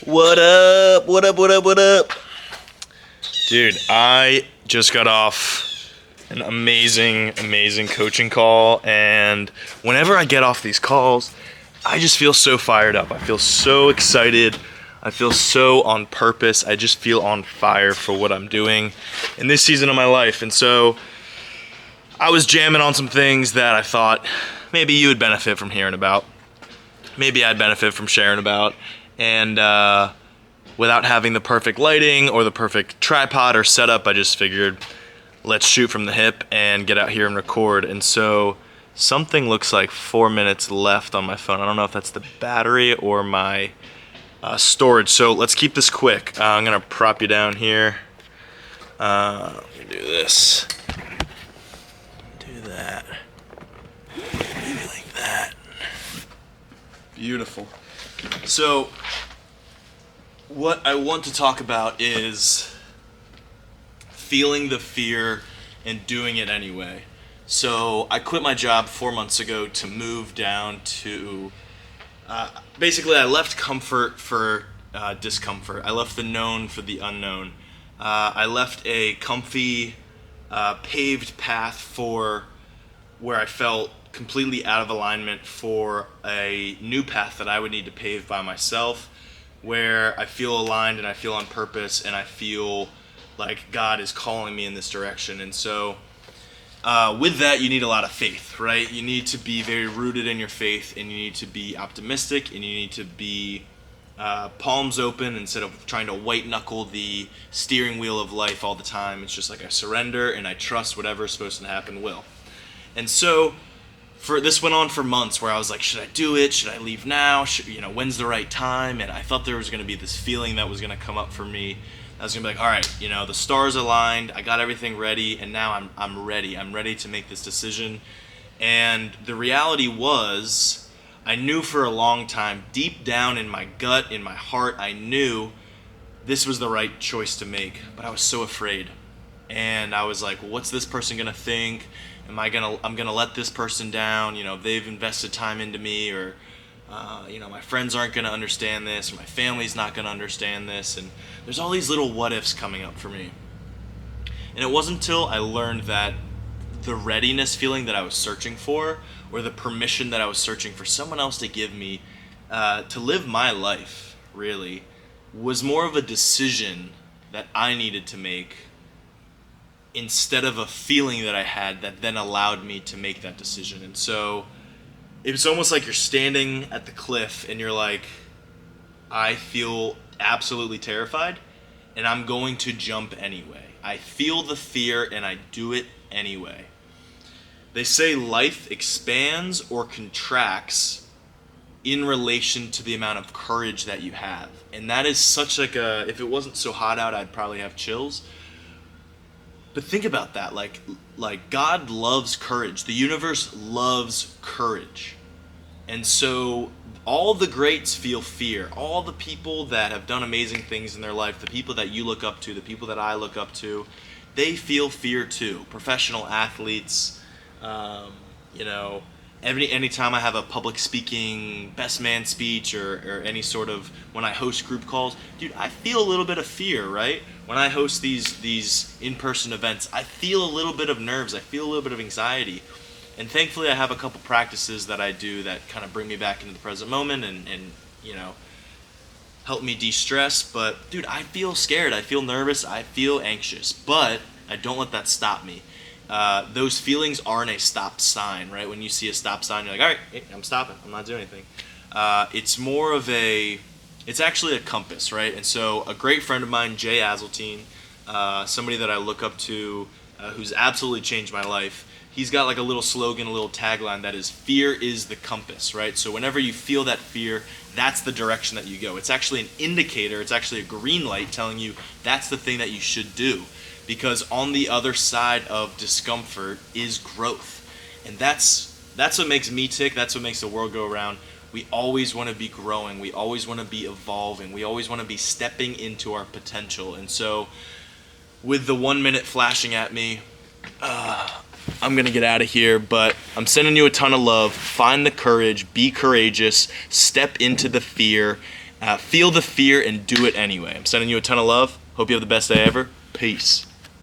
What up? What up? What up? What up? Dude, I just got off an amazing coaching call, and whenever I get off these calls, I just feel so fired up. I feel so excited. I feel so on purpose. I just feel on fire for what I'm doing in this season of my life. And so I was jamming on some things that I thought maybe you would benefit from hearing about. Maybe I'd benefit from sharing about. And without having the perfect lighting or the perfect tripod or setup, I just figured let's shoot from the hip and get out here and record. And so something looks like 4 minutes left on my phone. I don't know if that's the battery or my storage. So let's keep this quick. I'm gonna prop you down here. Let me do this. Do that. Maybe like that. Beautiful. So, what I want to talk about is feeling the fear and doing it anyway. So, I quit my job 4 months ago to move down to, basically I left comfort for discomfort. I left the known for the unknown. I left a comfy, paved path for where I felt completely out of alignment for a new path that I would need to pave by myself, where I feel aligned and I feel on purpose and I feel like God is calling me in this direction. And so with that, you need a lot of faith, right? You need to be very rooted in your faith, and you need to be optimistic, and you need to be palms open instead of trying to white knuckle the steering wheel of life all the time. It's just like I surrender and I trust whatever is supposed to happen will. And so this went on for months where I was like, should I do it? Should I leave now? When's the right time? And I thought there was going to be this feeling that was going to come up for me. I was going to be like, all right, the stars aligned. I got everything ready, and now I'm ready. I'm ready to make this decision. And the reality was, I knew for a long time, deep down in my gut, in my heart, I knew this was the right choice to make. But I was so afraid. And I was like, well, what's this person going to think? I'm gonna let this person down? They've invested time into me, or my friends aren't gonna understand this, or my family's not gonna understand this, and there's all these little what ifs coming up for me. And it wasn't until I learned that the readiness feeling that I was searching for, or the permission that I was searching for someone else to give me to live my life, really, was more of a decision that I needed to make, instead of a feeling that I had that then allowed me to make that decision. And so it was almost like you're standing at the cliff and you're like, I feel absolutely terrified and I'm going to jump anyway. I feel the fear and I do it anyway. They say life expands or contracts in relation to the amount of courage that you have. And that is such like if it wasn't so hot out, I'd probably have chills. But think about that, like God loves courage. The universe loves courage. And so all the greats feel fear. All the people that have done amazing things in their life, the people that you look up to, the people that I look up to, they feel fear too. Professional athletes, anytime I have a public speaking best man speech or any sort of, when I host group calls, dude, I feel a little bit of fear, right? When I host these in-person events, I feel a little bit of nerves. I feel a little bit of anxiety. And thankfully I have a couple practices that I do that kind of bring me back into the present moment and help me de-stress. But dude, I feel scared. I feel nervous. I feel anxious. But I don't let that stop me. Those feelings aren't a stop sign, right? When you see a stop sign, you're like, all right, hey, I'm stopping. I'm not doing anything. It's more of it's actually a compass, right? And so a great friend of mine, Jay Azeltine, somebody that I look up to, who's absolutely changed my life, he's got like a little slogan, a little tagline that is, fear is the compass, right? So whenever you feel that fear, that's the direction that you go. It's actually an indicator. It's actually a green light telling you that's the thing that you should do. Because on the other side of discomfort is growth. And that's what makes me tick. That's what makes the world go around. We always want to be growing. We always want to be evolving. We always want to be stepping into our potential. And so with the 1 minute flashing at me, I'm going to get out of here, but I'm sending you a ton of love. Find the courage, be courageous, step into the fear, Feel the fear and do it anyway. I'm sending you a ton of love. Hope you have the best day ever. Peace.